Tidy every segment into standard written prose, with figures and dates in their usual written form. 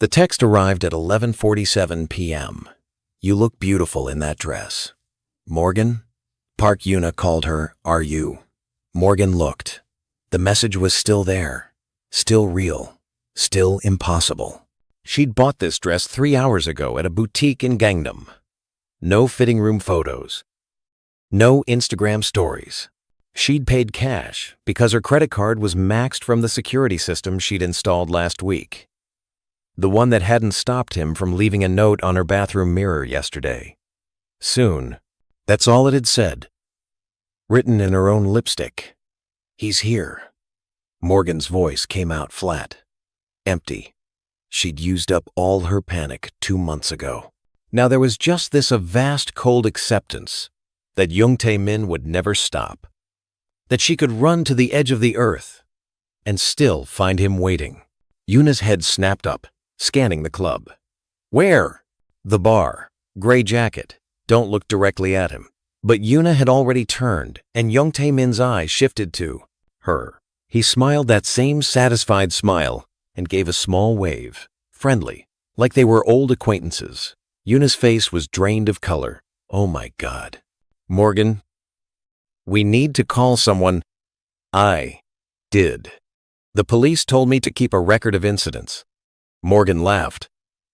The text arrived at 11:47 p.m. "You look beautiful in that dress." "Morgan?" Park Yuna called her, "Are you?" Morgan looked. The message was still there. Still real. Still impossible. She'd bought this dress 3 hours ago at a boutique in Gangnam. No fitting room photos. No Instagram stories. She'd paid cash because her credit card was maxed from the security system she'd installed last week. The one that hadn't stopped him from leaving a note on her bathroom mirror yesterday. Soon. That's all it had said. Written in her own lipstick. "He's here." Morgan's voice came out flat. Empty. She'd used up all her panic 2 months ago. Now there was just this vast cold acceptance that Young-tae Min would never stop. That she could run to the edge of the earth and still find him waiting. Yuna's head snapped up, scanning the club. "Where?" "The bar. Gray jacket. Don't look directly at him." But Yuna had already turned, and Young-tae Min's eyes shifted to her. He smiled that same satisfied smile and gave a small wave, friendly, like they were old acquaintances. Yuna's face was drained of color. "Oh my God. Morgan, we need to call someone." "I did. The police told me to keep a record of incidents." Morgan laughed,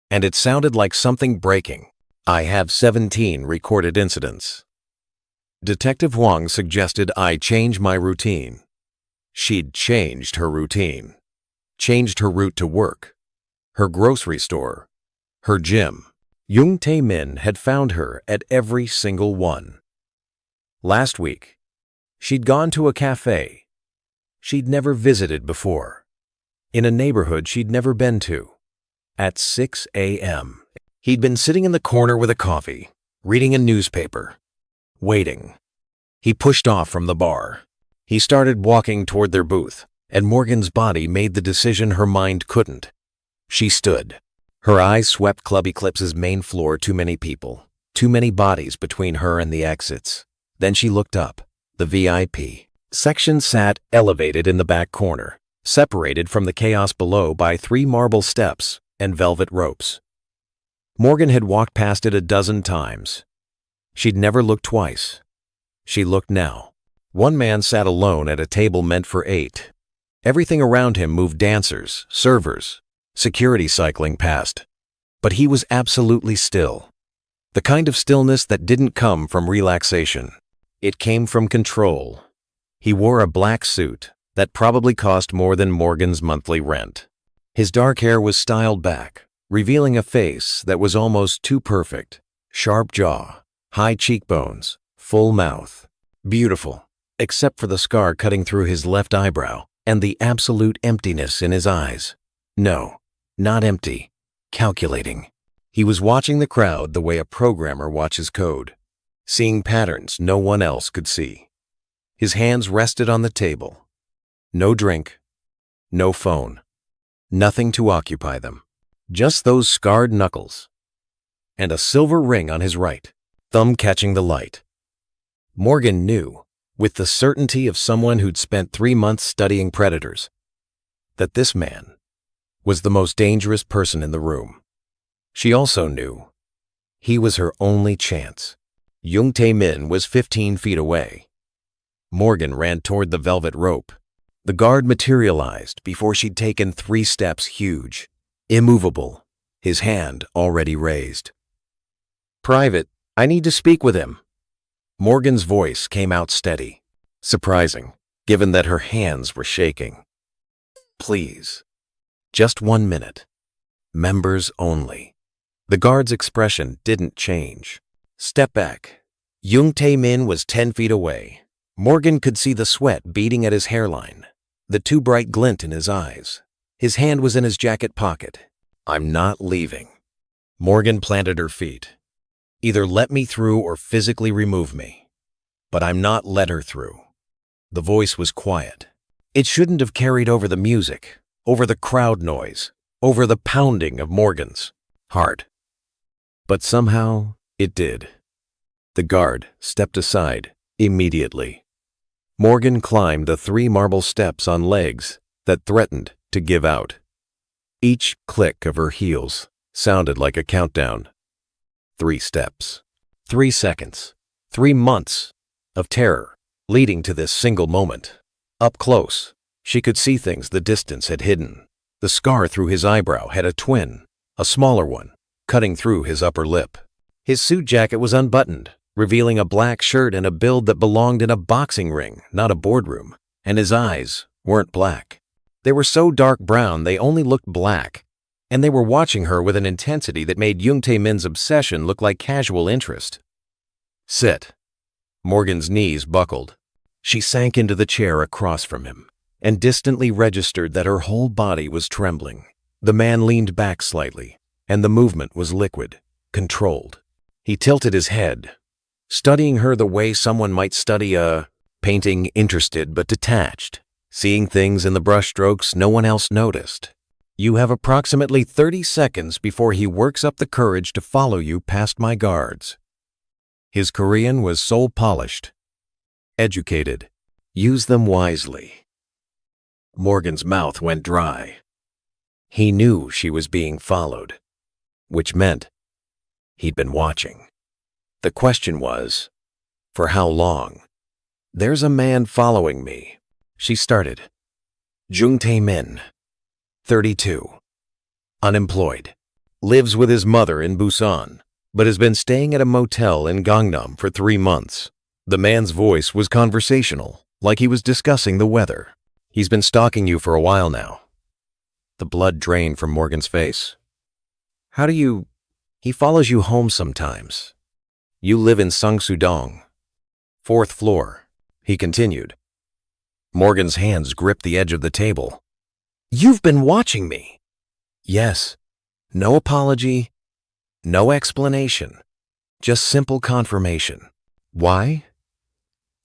and it sounded like something breaking. "I have 17 recorded incidents." Detective Huang suggested I change my routine. She'd changed her routine. Changed her route to work, her grocery store, her gym. Young-tae Min had found her at every single one. Last week, she'd gone to a cafe she'd never visited before, in a neighborhood she'd never been to. At 6 a.m., he'd been sitting in the corner with a coffee, reading a newspaper, waiting. He pushed off from the bar. He started walking toward their booth, and Morgan's body made the decision her mind couldn't. She stood. Her eyes swept Club Eclipse's main floor. Too many people, too many bodies between her and the exits. Then she looked up. The VIP section sat elevated in the back corner, separated from the chaos below by 3 marble steps and velvet ropes. Morgan had walked past it a dozen times. She'd never looked twice. She looked now. One man sat alone at a table meant for 8. Everything around him moved: dancers, servers, security cycling past. But he was absolutely still. The kind of stillness that didn't come from relaxation. It came from control. He wore a black suit that probably cost more than Morgan's monthly rent. His dark hair was styled back, revealing a face that was almost too perfect. Sharp jaw, high cheekbones, full mouth. Beautiful, except for the scar cutting through his left eyebrow and the absolute emptiness in his eyes. No, not empty, calculating. He was watching the crowd the way a programmer watches code, seeing patterns no one else could see. His hands rested on the table. No drink, no phone, nothing to occupy them. Just those scarred knuckles and a silver ring on his right thumb catching the light. Morgan knew, with the certainty of someone who'd spent 3 months studying predators, that this man was the most dangerous person in the room. She also knew he was her only chance. Young-tae Min was 15 feet away. Morgan ran toward the velvet rope. The guard materialized before she'd taken 3 steps, huge, immovable, his hand already raised. "Private, I need to speak with him." Morgan's voice came out steady, surprising, given that her hands were shaking. "Please, just 1 minute. Members only." The guard's expression didn't change. "Step back." Young-tae Min was 10 feet away. Morgan could see the sweat beading at his hairline, the too bright glint in his eyes. His hand was in his jacket pocket. "I'm not leaving." Morgan planted her feet. "Either let me through or physically remove me. But I'm not let her through." The voice was quiet. It shouldn't have carried over the music, over the crowd noise, over the pounding of Morgan's heart. But somehow it did. The guard stepped aside immediately. Morgan climbed the 3 marble steps on legs that threatened to give out. Each click of her heels sounded like a countdown. 3 steps, 3 seconds, 3 months of terror leading to this single moment. Up close, she could see things the distance had hidden. The scar through his eyebrow had a twin, a smaller one, cutting through his upper lip. His suit jacket was unbuttoned, revealing a black shirt and a build that belonged in a boxing ring, not a boardroom. And his eyes weren't black. They were so dark brown they only looked black, and they were watching her with an intensity that made Jung Tae-min's obsession look like casual interest. Sit. Morgan's knees buckled. She sank into the chair across from him and distantly registered that her whole body was trembling. The man leaned back slightly, and the movement was liquid, controlled. He tilted his head, studying her the way someone might study a painting, interested but detached, seeing things in the brushstrokes no one else noticed. You have approximately 30 seconds before he works up the courage to follow you past my guards. His Korean was soul-polished, educated. Use them wisely. Morgan's mouth went dry. He knew she was being followed, which meant he'd been watching. The question was, for how long? There's a man following me, she started. Jung Tae-min, 32. Unemployed. Lives with his mother in Busan, but has been staying at a motel in Gangnam for 3 months. The man's voice was conversational, like he was discussing the weather. He's been stalking you for a while now. The blood drained from Morgan's face. How do you... He follows you home sometimes. You live in Sungsudong, 4th floor, he continued. Morgan's hands gripped the edge of the table. You've been watching me. Yes. No apology, no explanation, just simple confirmation. Why?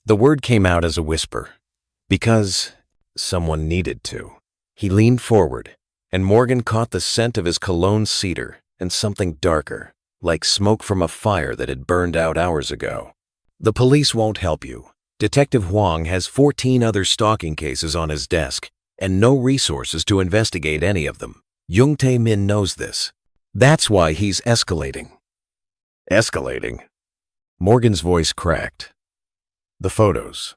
The word came out as a whisper. Because someone needed to. He leaned forward, and Morgan caught the scent of his cologne cedar and something darker, like smoke from a fire that had burned out hours ago. The police won't help you. Detective Huang has 14 other stalking cases on his desk and no resources to investigate any of them. Jung Tae-min knows this. That's why he's escalating. Escalating? Morgan's voice cracked. The photos.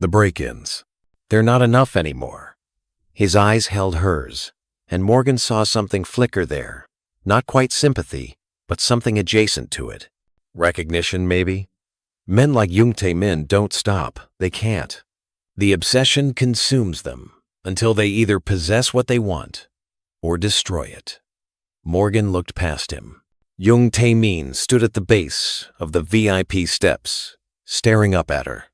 The break-ins. They're not enough anymore. His eyes held hers, and Morgan saw something flicker there. Not quite sympathy, but something adjacent to it. Recognition, maybe? Men like Jung Tae-min don't stop. They can't. The obsession consumes them until they either possess what they want or destroy it. Morgan looked past him. Jung Tae-min stood at the base of the VIP steps, staring up at her.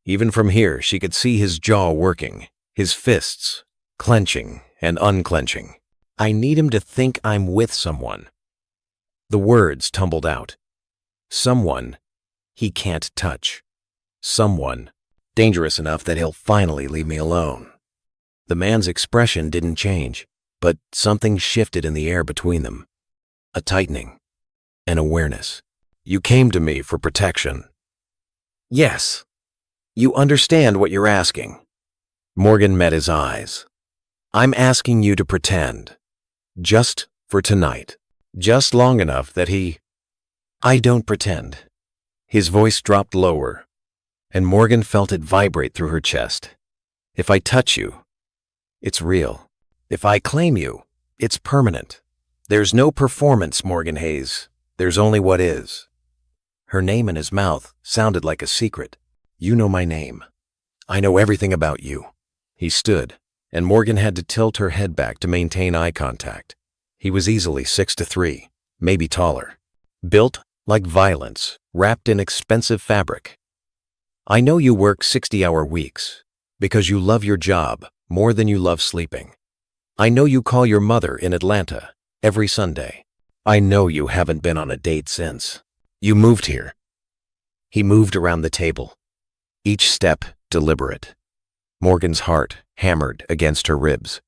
Even from here, she could see his jaw working, his fists clenching and unclenching. I need him to think I'm with someone. The words tumbled out. Someone he can't touch. Someone dangerous enough that he'll finally leave me alone. The man's expression didn't change, but something shifted in the air between them. A tightening, an awareness. You came to me for protection. Yes. You understand what you're asking. Morgan met his eyes. I'm asking you to pretend. Just for tonight. Just long enough that he... I don't pretend. His voice dropped lower, and Morgan felt it vibrate through her chest. If I touch you, it's real. If I claim you, it's permanent. There's no performance, Morgan Hayes. There's only what is. Her name in his mouth sounded like a secret. You know my name. I know everything about you. He stood, and Morgan had to tilt her head back to maintain eye contact. He was easily 6'3", maybe taller. Built like violence, wrapped in expensive fabric. I know you work 60-hour weeks because you love your job more than you love sleeping. I know you call your mother in Atlanta every Sunday. I know you haven't been on a date since. You moved here. He moved around the table, each step deliberate. Morgan's heart hammered against her ribs.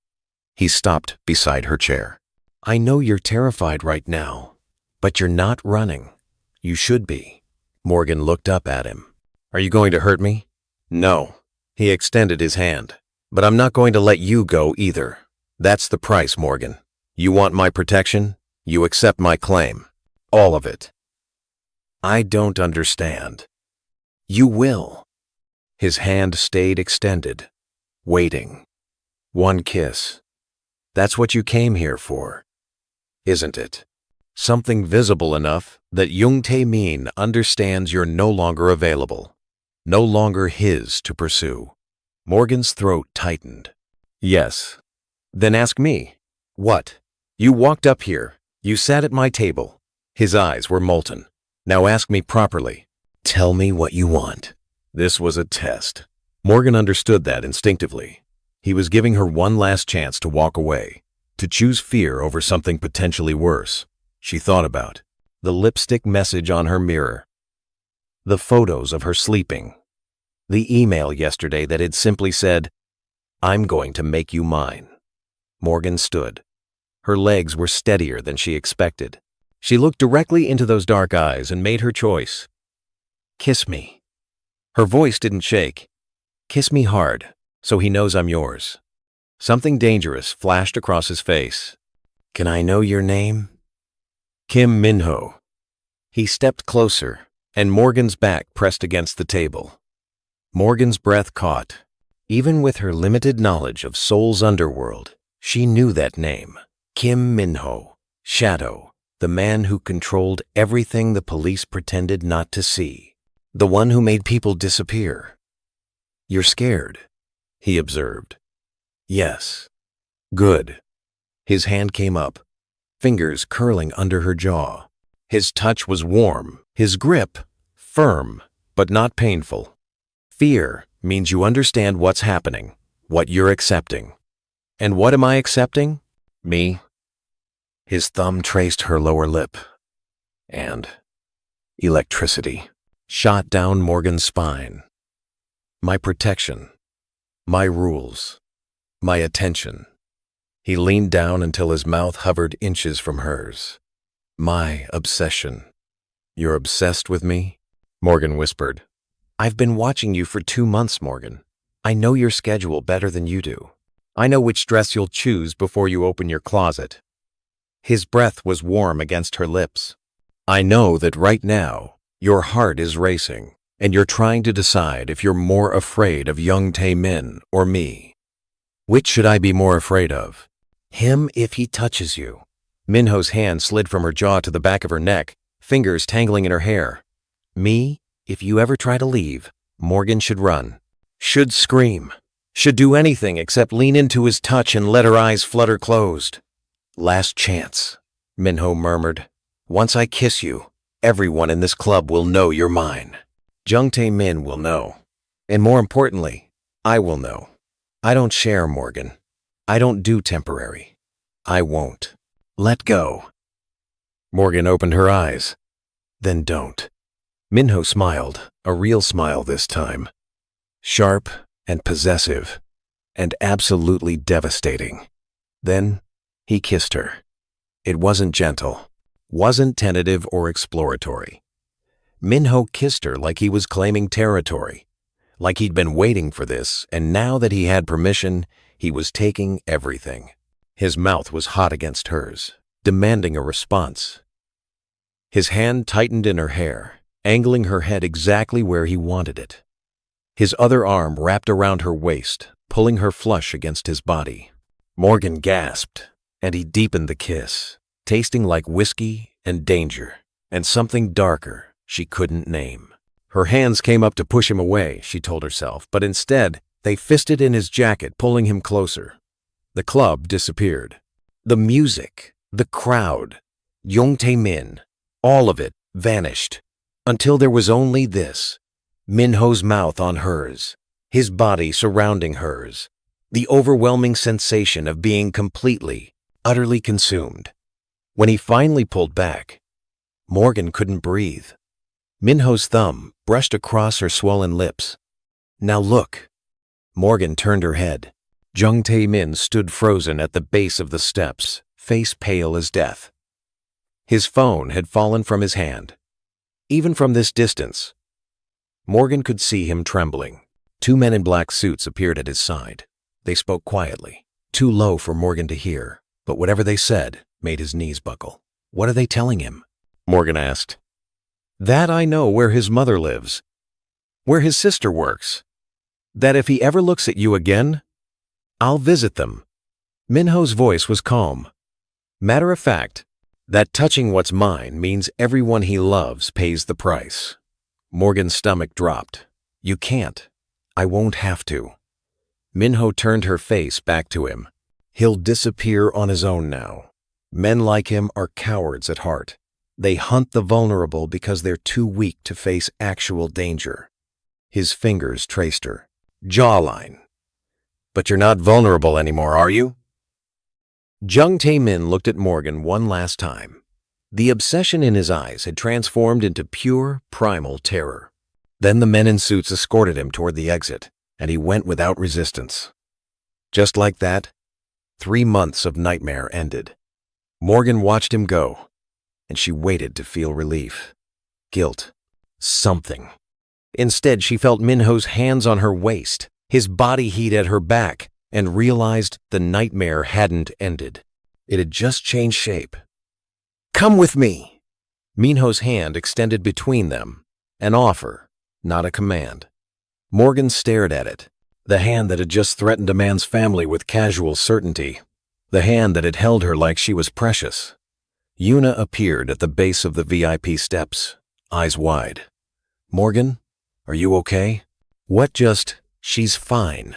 He stopped beside her chair. I know you're terrified right now, but you're not running. You should be. Morgan looked up at him. Are you going to hurt me? No. He extended his hand. But I'm not going to let you go either. That's the price, Morgan. You want my protection? You accept my claim. All of it. I don't understand. You will. His hand stayed extended, waiting. One kiss. That's what you came here for, isn't it? Something visible enough that Jung Tae-min understands you're no longer available, no longer his to pursue. Morgan's throat tightened. Yes. Then ask me. What? You walked up here. You sat at my table. His eyes were molten. Now ask me properly. Tell me what you want. This was a test. Morgan understood that instinctively. He was giving her one last chance to walk away, to choose fear over something potentially worse. She thought about the lipstick message on her mirror, the photos of her sleeping, the email yesterday that had simply said, "I'm going to make you mine." Morgan stood. Her legs were steadier than she expected. She looked directly into those dark eyes and made her choice. Kiss me. Her voice didn't shake. Kiss me hard, so he knows I'm yours. Something dangerous flashed across his face. Can I know your name? Kim Minho. He stepped closer, and Morgan's back pressed against the table. Morgan's breath caught. Even with her limited knowledge of Seoul's underworld, she knew that name. Kim Minho, Shadow, the man who controlled everything the police pretended not to see. The one who made people disappear. You're scared, he observed. Yes. Good. His hand came up, fingers curling under her jaw. His touch was warm, his grip firm, but not painful. Fear means you understand what's happening, what you're accepting. And what am I accepting? Me? His thumb traced her lower lip. And electricity shot down Morgan's spine. My protection. My rules. My attention. He leaned down until his mouth hovered inches from hers. My obsession. You're obsessed with me? Morgan whispered. I've been watching you for 2 months, Morgan. I know your schedule better than you do. I know which dress you'll choose before you open your closet. His breath was warm against her lips. I know that right now, your heart is racing, and you're trying to decide if you're more afraid of Jung Tae-min or me. Which should I be more afraid of? Him if he touches you. Minho's hand slid from her jaw to the back of her neck, fingers tangling in her hair. Me, if you ever try to leave, Morgan should run. Should scream. Should do anything except lean into his touch and let her eyes flutter closed. Last chance, Minho murmured. Once I kiss you, everyone in this club will know you're mine. Jung Tae-min will know. And more importantly, I will know. I don't share, Morgan. I don't do temporary. I won't. Let go. Morgan opened her eyes. Then don't. Minho smiled, a real smile this time. Sharp and possessive, and absolutely devastating. Then he kissed her. It wasn't gentle, wasn't tentative or exploratory. Minho kissed her like he was claiming territory, like he'd been waiting for this, and now that he had permission, he was taking everything. His mouth was hot against hers, demanding a response. His hand tightened in her hair, angling her head exactly where he wanted it. His other arm wrapped around her waist, pulling her flush against his body. Morgan gasped, and he deepened the kiss, tasting like whiskey and danger, and something darker she couldn't name. Her hands came up to push him away, she told herself, but instead, they fisted in his jacket, pulling him closer. The club disappeared. The music, the crowd, Jung Tae-min, all of it vanished, until there was only this. Minho's mouth on hers, his body surrounding hers, the overwhelming sensation of being completely, utterly consumed. When he finally pulled back, Morgan couldn't breathe. Minho's thumb brushed across her swollen lips. Now look. Morgan turned her head. Jung Tae-min stood frozen at the base of the steps, face pale as death. His phone had fallen from his hand. Even from this distance, Morgan could see him trembling. 2 men in black suits appeared at his side. They spoke quietly. too low for Morgan to hear, but whatever they said made his knees buckle. What are they telling him? Morgan asked. That I know where his mother lives, where his sister works. That if he ever looks at you again, I'll visit them. Minho's voice was calm. Matter of fact, that touching what's mine means everyone he loves pays the price. Morgan's stomach dropped. You can't. I won't have to. Minho turned her face back to him. He'll disappear on his own now. Men like him are cowards at heart. They hunt the vulnerable because they're too weak to face actual danger. His fingers traced her jawline. But you're not vulnerable anymore, are you? Jung Tae-min looked at Morgan one last time. The obsession in his eyes had transformed into pure, primal terror. Then the men in suits escorted him toward the exit, and he went without resistance. Just like that, 3 months of nightmare ended. Morgan watched him go, and she waited to feel relief, guilt, something. Instead, she felt Minho's hands on her waist, his body heat at her back, and realized the nightmare hadn't ended. It had just changed shape. Come with me! Minho's hand extended between them, an offer, not a command. Morgan stared at it, the hand that had just threatened a man's family with casual certainty, the hand that had held her like she was precious. Yuna appeared at the base of the VIP steps, eyes wide. Morgan, are you okay? What just, she's fine.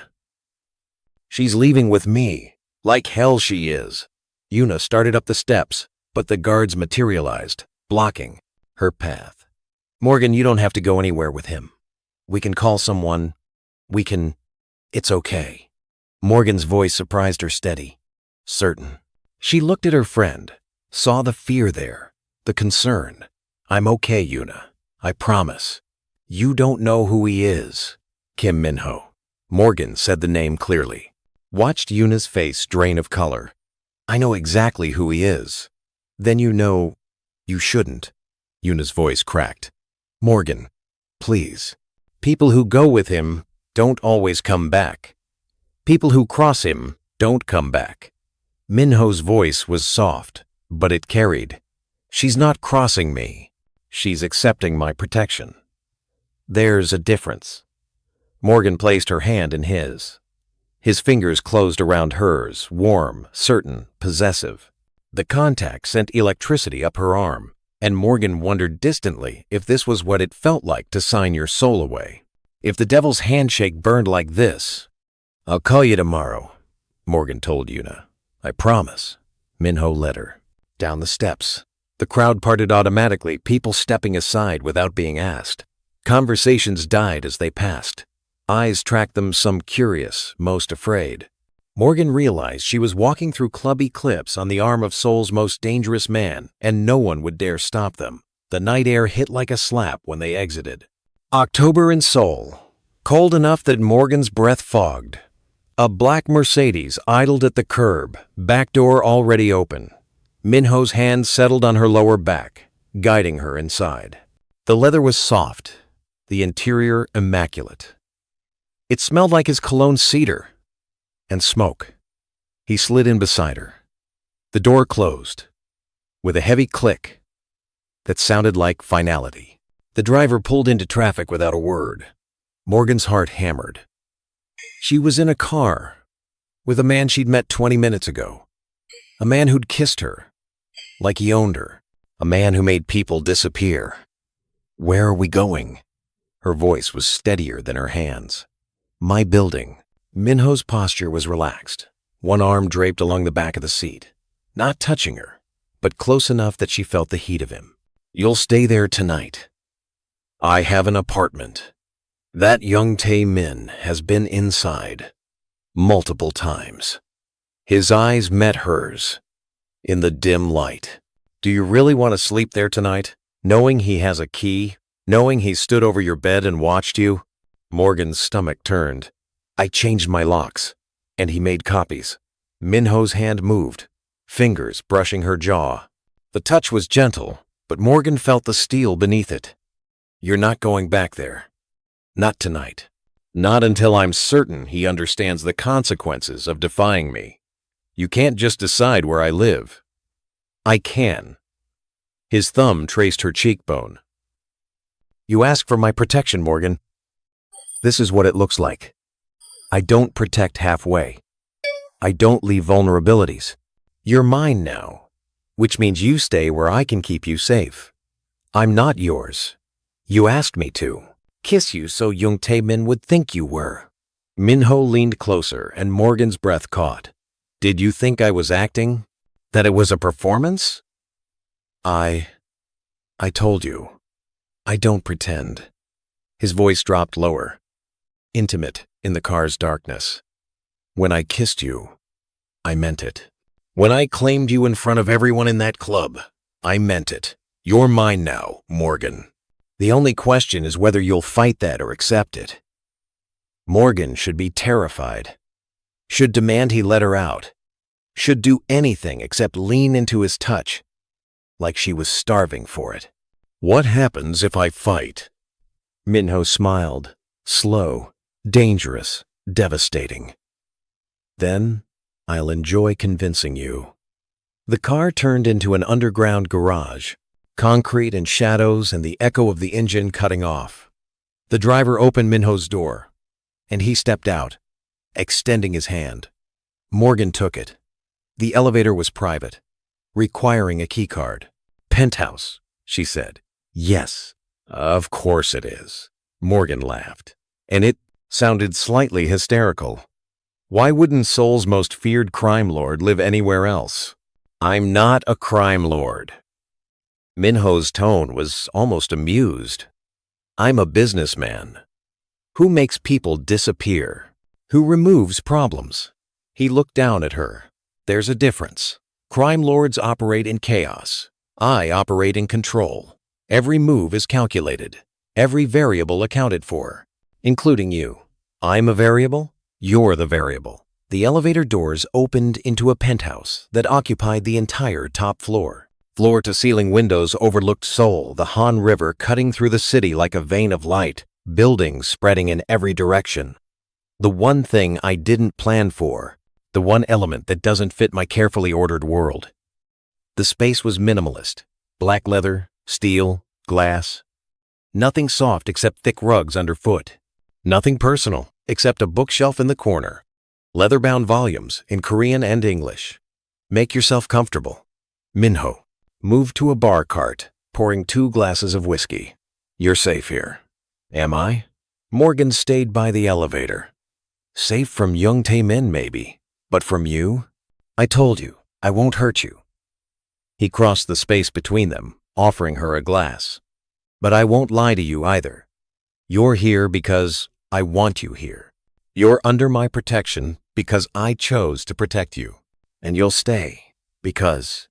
She's leaving with me, like hell she is. Yuna started up the steps, but the guards materialized, blocking her path. Morgan, you don't have to go anywhere with him. We can call someone. It's okay. Morgan's voice surprised her steady, certain. She looked at her friend, saw the fear there, the concern. I'm okay, Yuna. I promise. You don't know who he is. Kim Minho. Morgan said the name clearly. Watched Yuna's face drain of color. I know exactly who he is. Then you know you shouldn't. Yuna's voice cracked. Morgan, please. People who go with him don't always come back. People who cross him don't come back. Minho's voice was soft, but it carried. She's not crossing me. She's accepting my protection. There's a difference. Morgan placed her hand in his. His fingers closed around hers, warm, certain, possessive. The contact sent electricity up her arm, and Morgan wondered distantly if this was what it felt like to sign your soul away. If the devil's handshake burned like this. I'll call you tomorrow, Morgan told Yuna. I promise. Minho led her. Down the steps. The crowd parted automatically, people stepping aside without being asked. Conversations died as they passed. Eyes tracked them, some curious, most afraid. Morgan realized she was walking through Club Eclipse on the arm of Seoul's most dangerous man, and no one would dare stop them. The night air hit like a slap when they exited. October in Seoul. Cold enough that Morgan's breath fogged. A black Mercedes idled at the curb, back door already open. Minho's hand settled on her lower back, guiding her inside. The leather was soft, the interior immaculate. It smelled like his cologne cedar and smoke. He slid in beside her. The door closed with a heavy click that sounded like finality. The driver pulled into traffic without a word. Morgan's heart hammered. She was in a car with a man she'd met 20 minutes ago. A man who'd kissed her like he owned her. A man who made people disappear. Where are we going? Her voice was steadier than her hands. My building. Minho's posture was relaxed, one arm draped along the back of the seat, not touching her, but close enough that she felt the heat of him. You'll stay there tonight. I have an apartment. That young Tae-min has been inside multiple times. His eyes met hers in the dim light. Do you really want to sleep there tonight, knowing he has a key, knowing he stood over your bed and watched you? Morgan's stomach turned. I changed my locks, and he made copies. Minho's hand moved, fingers brushing her jaw. The touch was gentle, but Morgan felt the steel beneath it. You're not going back there. Not tonight. Not until I'm certain he understands the consequences of defying me. You can't just decide where I live. I can. His thumb traced her cheekbone. You ask for my protection, Morgan. This is what it looks like. I don't protect halfway. I don't leave vulnerabilities. You're mine now, which means you stay where I can keep you safe. I'm not yours. You asked me to. Kiss you so Young Tae-min would think you were. Minho leaned closer and Morgan's breath caught. Did you think I was acting? That it was a performance? I told you. I don't pretend. His voice dropped lower, intimate in the car's darkness. When I kissed you, I meant it. When I claimed you in front of everyone in that club, I meant it. You're mine now, Morgan. The only question is whether you'll fight that or accept it. Morgan should be terrified. Should demand he let her out. Should do anything except lean into his touch, like she was starving for it. What happens if I fight? Minho smiled, slow, dangerous, devastating. Then I'll enjoy convincing you. The car turned into an underground garage, concrete and shadows and the echo of the engine cutting off. The driver opened Minho's door, and he stepped out, extending his hand. Morgan took it. The elevator was private, requiring a keycard. Penthouse, she said. Yes, of course it is. Morgan laughed, and it sounded slightly hysterical. Why wouldn't Seoul's most feared crime lord live anywhere else? I'm not a crime lord. Minho's tone was almost amused. I'm a businessman. Who makes people disappear? Who removes problems? He looked down at her. There's a difference. Crime lords operate in chaos. I operate in control. Every move is calculated. Every variable accounted for, including you. I'm a variable. You're the variable. The elevator doors opened into a penthouse that occupied the entire top floor. Floor-to-ceiling windows overlooked Seoul, the Han River cutting through the city like a vein of light, buildings spreading in every direction. The one thing I didn't plan for, the one element that doesn't fit my carefully ordered world. The space was minimalist. Black leather, steel, glass. Nothing soft except thick rugs underfoot. Nothing personal except a bookshelf in the corner. Leather-bound volumes in Korean and English. Make yourself comfortable. Minho moved to a bar cart, pouring 2 glasses of whiskey. You're safe here. Am I? Morgan stayed by the elevator. Safe from Young Tae-min, maybe. But from you? I told you, I won't hurt you. He crossed the space between them, offering her a glass. But I won't lie to you either. You're here because I want you here. You're under my protection because I chose to protect you. And you'll stay because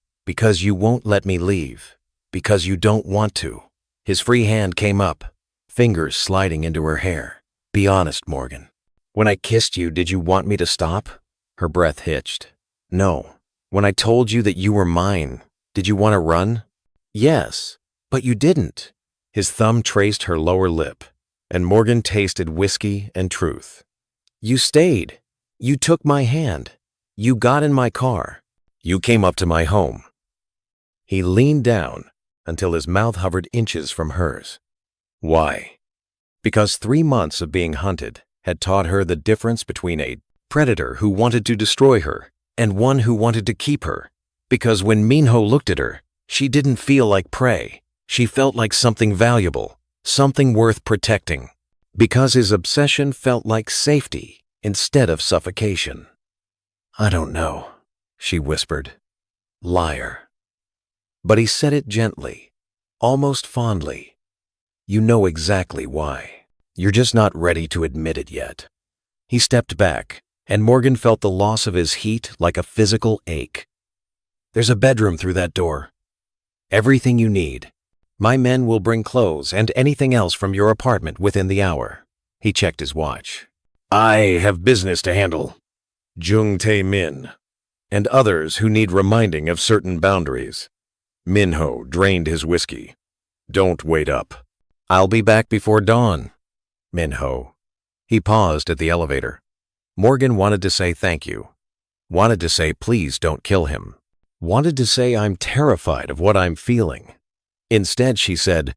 you won't let me leave. Because you don't want to. His free hand came up, fingers sliding into her hair. Be honest, Morgan. When I kissed you, did you want me to stop? Her breath hitched. No. When I told you that you were mine, did you want to run? Yes, but you didn't. His thumb traced her lower lip, and Morgan tasted whiskey and truth. You stayed. You took my hand. You got in my car. You came up to my home. He leaned down until his mouth hovered inches from hers. Why? Because 3 months of being hunted had taught her the difference between a predator who wanted to destroy her and one who wanted to keep her. Because when Minho looked at her, she didn't feel like prey. She felt like something valuable, something worth protecting. Because his obsession felt like safety instead of suffocation. I don't know, she whispered. Liar. But he said it gently, almost fondly. You know exactly why. You're just not ready to admit it yet. He stepped back, and Morgan felt the loss of his heat like a physical ache. There's a bedroom through that door. Everything you need. My men will bring clothes and anything else from your apartment within the hour. He checked his watch. I have business to handle. Jung Tae-min, and others who need reminding of certain boundaries. Minho drained his whiskey. Don't wait up. I'll be back before dawn. Minho. He paused at the elevator. Morgan wanted to say thank you. Wanted to say, please don't kill him. Wanted to say, I'm terrified of what I'm feeling. Instead, she said,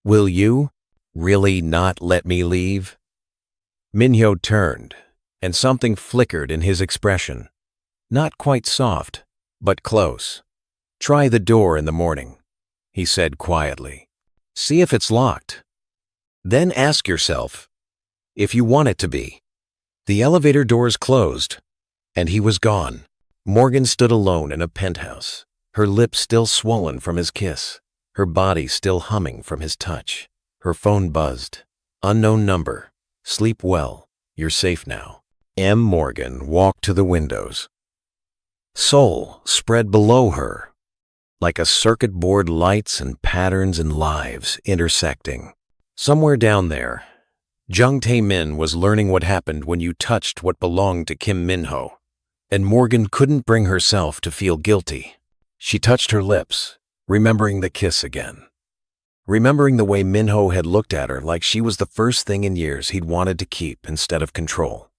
will you really not let me leave? Minho turned, and something flickered in his expression. Not quite soft, but close. Try the door in the morning, he said quietly. See if it's locked. Then ask yourself if you want it to be. The elevator doors closed, and he was gone. Morgan stood alone in a penthouse, her lips still swollen from his kiss, her body still humming from his touch. Her phone buzzed. Unknown number. Sleep well. You're safe now. M. Morgan walked to the windows. Seoul spread below her, like a circuit board, lights and patterns and lives intersecting. Somewhere down there, Jung Tae-min was learning what happened when you touched what belonged to Kim Minho, and Morgan couldn't bring herself to feel guilty. She touched her lips, remembering the kiss again. Remembering the way Minho had looked at her like she was the first thing in years he'd wanted to keep instead of control.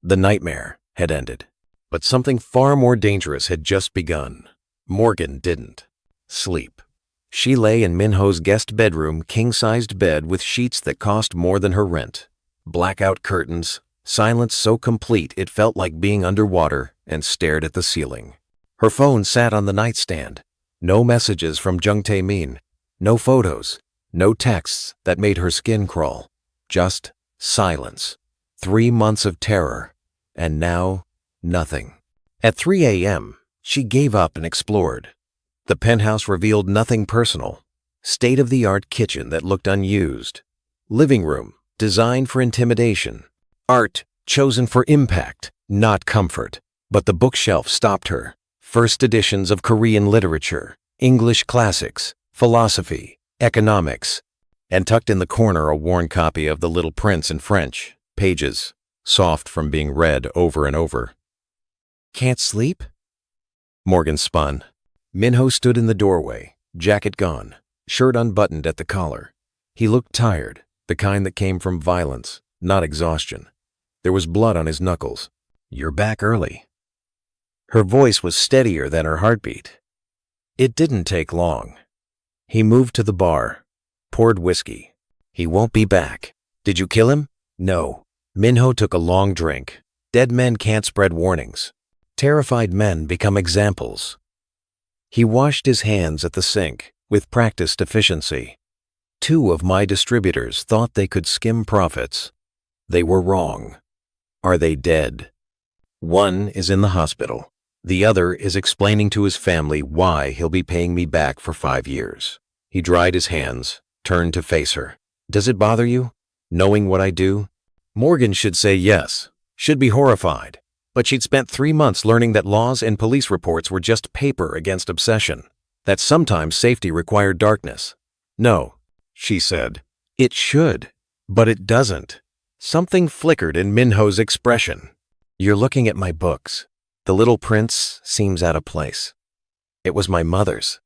The nightmare had ended, but something far more dangerous had just begun. Morgan didn't sleep. She lay in Minho's guest bedroom, king-sized bed with sheets that cost more than her rent, blackout curtains, silence so complete it felt like being underwater, and stared at the ceiling. Her phone sat on the nightstand. No messages from Jung Tae-min, no photos, no texts that made her skin crawl. Just silence. 3 months of terror, and now nothing. At 3 a.m., she gave up and explored. The penthouse revealed nothing personal. State-of-the-art kitchen that looked unused. Living room designed for intimidation. Art chosen for impact, not comfort. But the bookshelf stopped her. First editions of Korean literature, English classics, philosophy, economics, and tucked in the corner a worn copy of The Little Prince in French, pages soft from being read over and over. Can't sleep? Morgan spun. Minho stood in the doorway, jacket gone, shirt unbuttoned at the collar. He looked tired, the kind that came from violence, not exhaustion. There was blood on his knuckles. You're back early. Her voice was steadier than her heartbeat. It didn't take long. He moved to the bar, poured whiskey. He won't be back. Did you kill him? No. Minho took a long drink. Dead men can't spread warnings. Terrified men become examples. He washed his hands at the sink with practiced efficiency. 2 of my distributors thought they could skim profits. They were wrong. Are they dead? One is in the hospital. The other is explaining to his family why he'll be paying me back for 5 years. He dried his hands, turned to face her. Does it bother you, knowing what I do? Morgan should say yes, should be horrified. But she'd spent 3 months learning that laws and police reports were just paper against obsession, that sometimes safety required darkness. No, she said. It should, but it doesn't. Something flickered in Minho's expression. You're looking at my books. The Little Prince seems out of place. It was my mother's.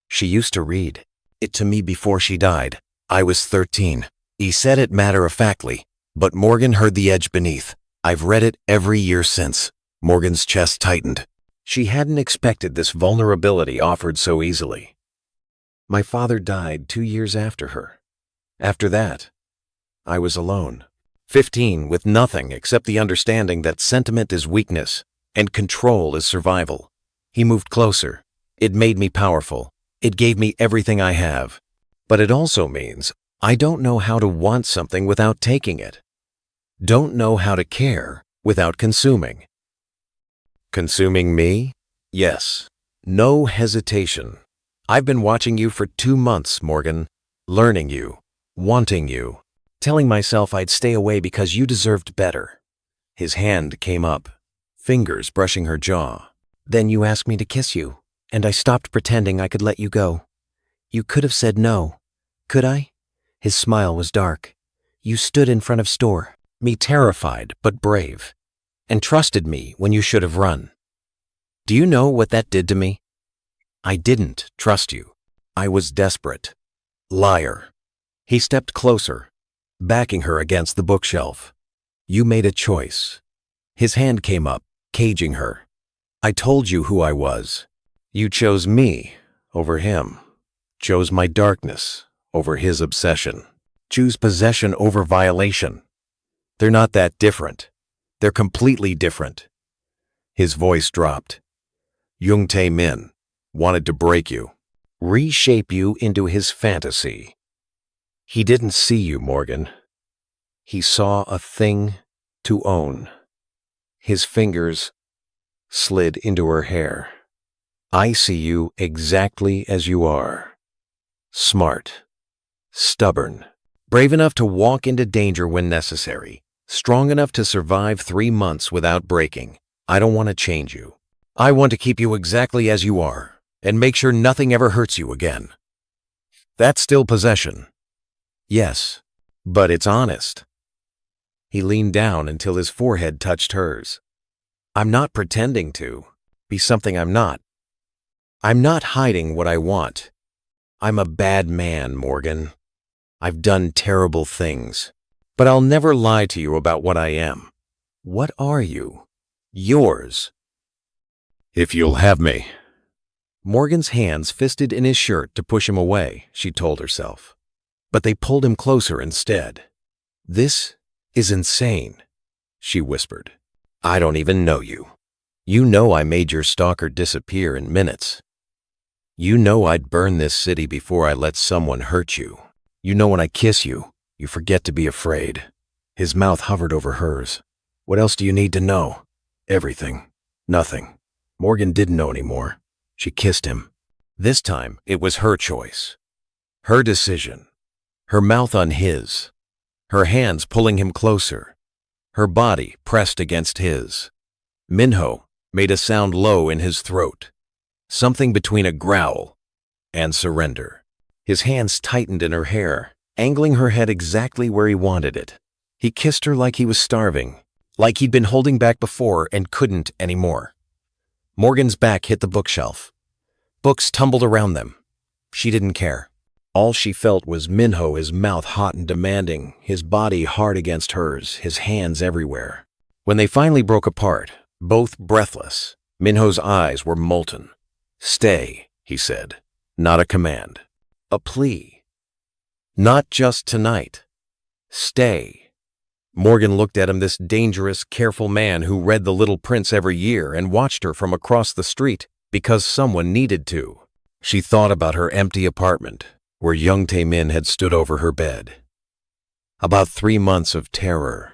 She used to read it to me before she died. I was 13. He said it matter-of-factly, but Morgan heard the edge beneath. I've read it every year since. Morgan's chest tightened. She hadn't expected this vulnerability offered so easily. My father died 2 years after her. After that, I was alone. 15, with nothing except the understanding that sentiment is weakness and control is survival. He moved closer. It made me powerful. It gave me everything I have. But it also means I don't know how to want something without taking it. Don't know how to care without consuming. Consuming me? Yes. No hesitation. I've been watching you for 2 months, Morgan. Learning you. Wanting you. Telling myself I'd stay away because you deserved better. His hand came up, fingers brushing her jaw. Then you asked me to kiss you, and I stopped pretending I could let you go. You could have said no. Could I? His smile was dark. You stood in front of store, me terrified but brave, and trusted me when you should have run. Do you know what that did to me? I didn't trust you. I was desperate. Liar. He stepped closer, backing her against the bookshelf. You made a choice. His hand came up, caging her. I told you who I was. You chose me over him. Chose my darkness over his obsession. Choose possession over violation. They're not that different. They're completely different. His voice dropped. Jung Tae-min wanted to break you, reshape you into his fantasy. He didn't see you, Morgan. He saw a thing to own. His fingers slid into her hair. I see you exactly as you are. Smart, stubborn, brave enough to walk into danger when necessary, strong enough to survive 3 months without breaking. I don't want to change you. I want to keep you exactly as you are and make sure nothing ever hurts you again. That's still possession. Yes, but it's honest. He leaned down until his forehead touched hers. I'm not pretending to be something I'm not. I'm not hiding what I want. I'm a bad man, Morgan. I've done terrible things, but I'll never lie to you about what I am. What are you? Yours. If you'll have me. Morgan's hands fisted in his shirt to push him away, she told herself. But they pulled him closer instead. This is insane, she whispered. I don't even know you. You know I made your stalker disappear in minutes. You know I'd burn this city before I let someone hurt you. You know when I kiss you, you forget to be afraid. His mouth hovered over hers. What else do you need to know? Everything. Nothing. Morgan didn't know anymore. She kissed him. This time, it was her choice. Her decision. Her mouth on his. Her hands pulling him closer. Her body pressed against his. Minho made a sound low in his throat. Something between a growl and surrender. His hands tightened in her hair, angling her head exactly where he wanted it. He kissed her like he was starving, like he'd been holding back before and couldn't anymore. Morgan's back hit the bookshelf. Books tumbled around them. She didn't care. All she felt was Minho, his mouth hot and demanding, his body hard against hers, his hands everywhere. When they finally broke apart, both breathless, Minho's eyes were molten. Stay, he said. Not a command. A plea. Not just tonight. Stay. Morgan looked at him, this dangerous, careful man who read The Little Prince every year and watched her from across the street because someone needed to. She thought about her empty apartment, where Jung Tae-min had stood over her bed. About 3 months of terror.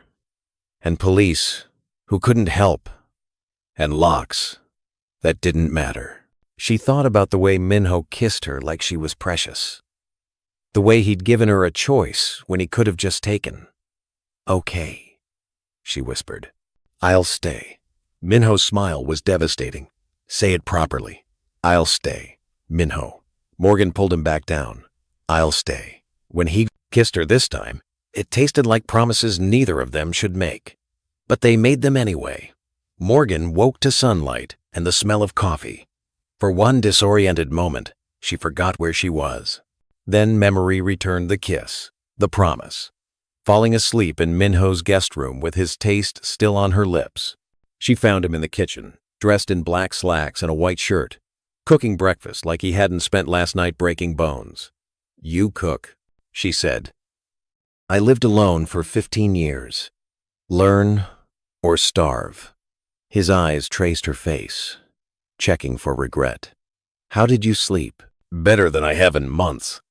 And police who couldn't help. And locks that didn't matter. She thought about the way Minho kissed her like she was precious. The way he'd given her a choice when he could have just taken. Okay, she whispered. I'll stay. Minho's smile was devastating. Say it properly. I'll stay. Minho. Morgan pulled him back down. I'll stay. When he kissed her this time, it tasted like promises neither of them should make. But they made them anyway. Morgan woke to sunlight and the smell of coffee. For one disoriented moment, she forgot where she was. Then memory returned the kiss, the promise. Falling asleep in Minho's guest room with his taste still on her lips. She found him in the kitchen, dressed in black slacks and a white shirt, cooking breakfast like he hadn't spent last night breaking bones. You cook, she said. I lived alone for 15 years. Learn or starve. His eyes traced her face, checking for regret. How did you sleep? Better than I have in months.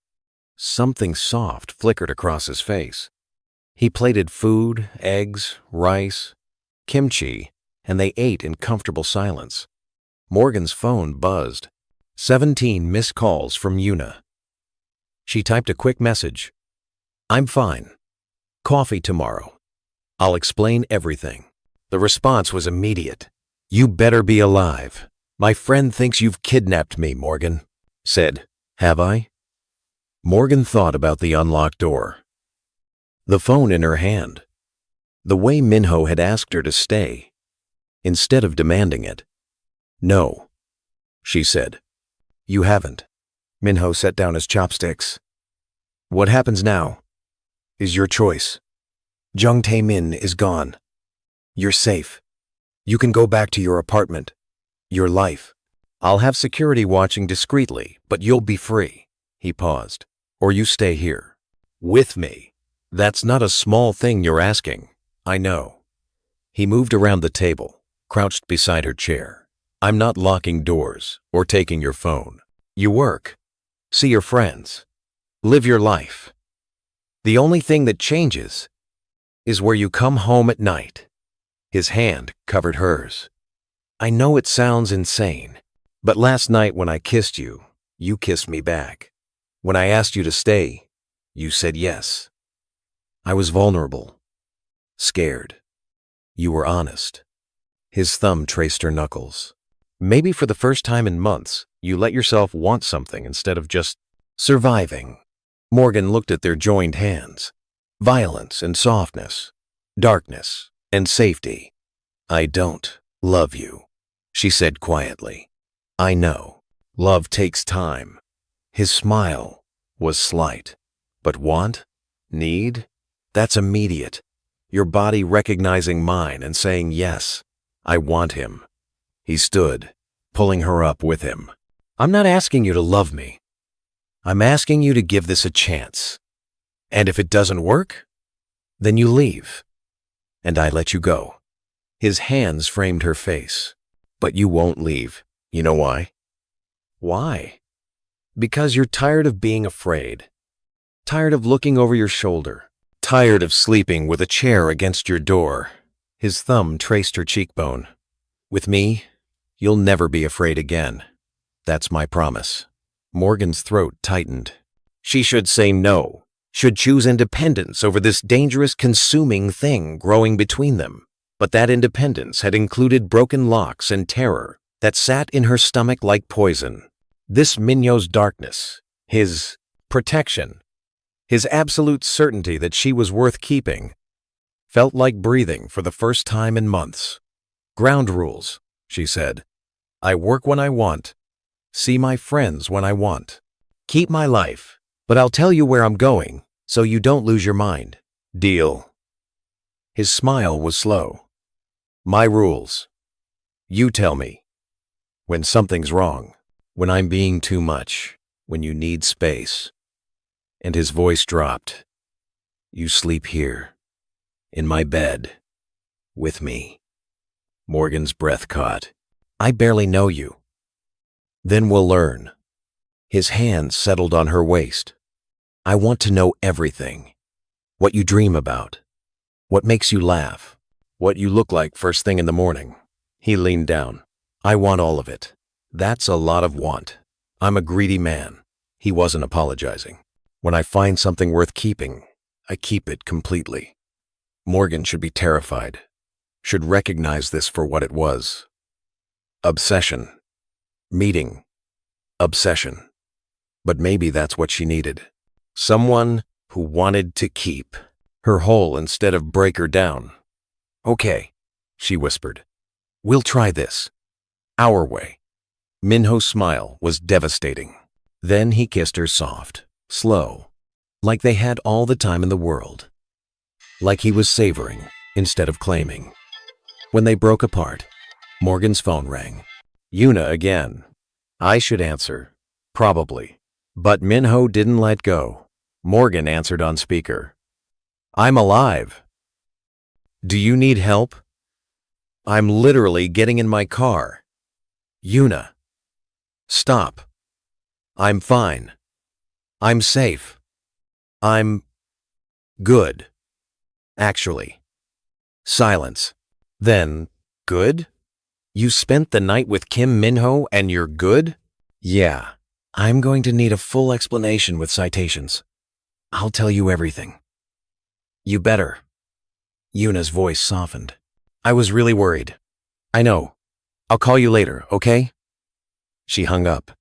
Something soft flickered across his face. He plated food, eggs, rice, kimchi, and they ate in comfortable silence. Morgan's phone buzzed. 17 missed calls from Yuna. She typed a quick message. I'm fine. Coffee tomorrow. I'll explain everything. The response was immediate. You better be alive. My friend thinks you've kidnapped me, Morgan. Said, have I? Morgan thought about the unlocked door. The phone in her hand. The way Minho had asked her to stay, instead of demanding it. No, she said. You haven't. Minho set down his chopsticks. What happens now is your choice. Jung Tae-min is gone. You're safe. You can go back to your apartment. Your life. I'll have security watching discreetly, but you'll be free. He paused. Or you stay here. With me. That's not a small thing you're asking. I know. He moved around the table, crouched beside her chair. I'm not locking doors or taking your phone. You work. See your friends. Live your life. The only thing that changes is where you come home at night. His hand covered hers. I know it sounds insane, but last night when I kissed you, you kissed me back. When I asked you to stay, you said yes. I was vulnerable, scared. You were honest. His thumb traced her knuckles. Maybe for the first time in months, you let yourself want something instead of just surviving. Morgan looked at their joined hands. Violence and softness, darkness and safety. I don't love you, she said quietly. I know. Love takes time. His smile was slight. But want? Need? That's immediate. Your body recognizing mine and saying yes, I want him. He stood, pulling her up with him. I'm not asking you to love me. I'm asking you to give this a chance. And if it doesn't work, then you leave. And I let you go. His hands framed her face. But you won't leave. You know why? Why? Because you're tired of being afraid. Tired of looking over your shoulder. Tired of sleeping with a chair against your door. His thumb traced her cheekbone. With me, you'll never be afraid again. That's my promise. Morgan's throat tightened. She should say no, should choose independence over this dangerous consuming thing growing between them. But that independence had included broken locks and terror that sat in her stomach like poison. This Minho's darkness, his protection, his absolute certainty that she was worth keeping, felt like breathing for the first time in months. Ground rules, she said. I work when I want. See my friends when I want. Keep my life, but I'll tell you where I'm going, so you don't lose your mind. Deal. His smile was slow. My rules. You tell me. When something's wrong, when I'm being too much, when you need space. And his voice dropped. You sleep here, in my bed, with me. Morgan's breath caught. I barely know you. Then we'll learn. His hands settled on her waist. I want to know everything. What you dream about. What makes you laugh. What you look like first thing in the morning. He leaned down. I want all of it. That's a lot of want. I'm a greedy man. He wasn't apologizing. When I find something worth keeping, I keep it completely. Morgan should be terrified. Should recognize this for what it was. Obsession. Meeting. Obsession. But maybe that's what she needed. Someone who wanted to keep her whole instead of break her down. Okay, she whispered. We'll try this. Our way. Minho's smile was devastating. Then he kissed her soft, slow, like they had all the time in the world. Like he was savoring instead of claiming. When they broke apart, Morgan's phone rang. Yuna again. I should answer. Probably. But Minho didn't let go. Morgan answered on speaker. I'm alive. Do you need help? I'm literally getting in my car. Yuna. Stop. I'm fine. I'm safe. I'm good. Actually. Silence. Then, good? You spent the night with Kim Minho and you're good? Yeah. I'm going to need a full explanation with citations. I'll tell you everything. You better. Yuna's voice softened. I was really worried. I know. I'll call you later, okay? She hung up.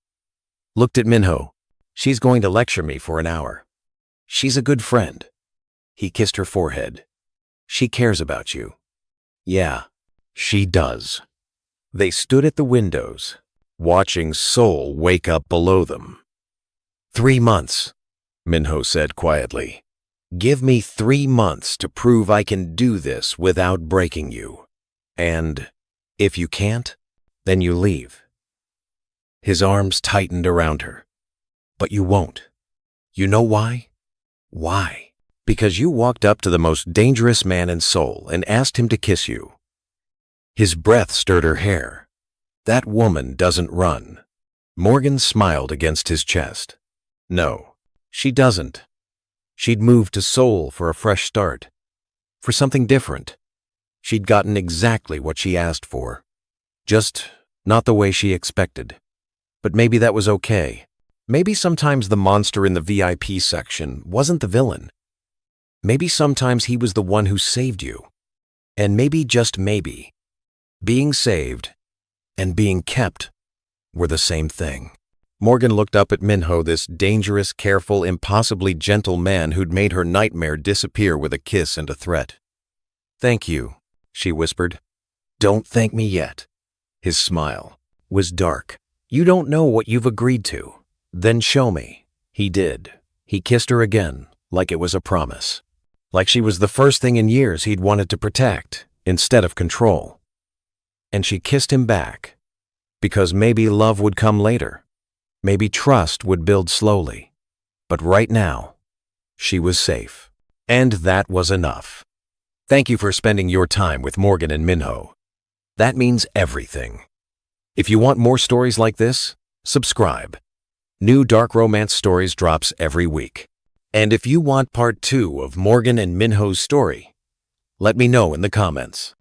Looked at Minho. She's going to lecture me for an hour. She's a good friend. He kissed her forehead. She cares about you. Yeah, she does. They stood at the windows, watching Seoul wake up below them. 3 months, Minho said quietly. Give me 3 months to prove I can do this without breaking you. And if you can't, Then you leave. His arms tightened around her. But you won't. You know why? Why? Because you walked up to the most dangerous man in Seoul and asked him to kiss you. His breath stirred her hair. That woman doesn't run. Morgan smiled against his chest. No, she doesn't. She'd moved to Seoul for a fresh start. For something different. She'd gotten exactly what she asked for. Just not the way she expected. But maybe that was okay. Maybe sometimes the monster in the VIP section wasn't the villain. Maybe sometimes he was the one who saved you. And maybe, just maybe, being saved and being kept were the same thing. Morgan looked up at Minho, this dangerous, careful, impossibly gentle man who'd made her nightmare disappear with a kiss and a threat. "Thank you," she whispered. "Don't thank me yet." His smile was dark. "You don't know what you've agreed to. Then show me." He did. He kissed her again, like it was a promise. Like she was the first thing in years he'd wanted to protect, instead of control. And she kissed him back. Because maybe love would come later. Maybe trust would build slowly. But right now, she was safe. And that was enough. Thank you for spending your time with Morgan and Minho. That means everything. If you want more stories like this, subscribe. New dark romance stories drops every week. And if you want part 2 of Morgan and Minho's story, let me know in the comments.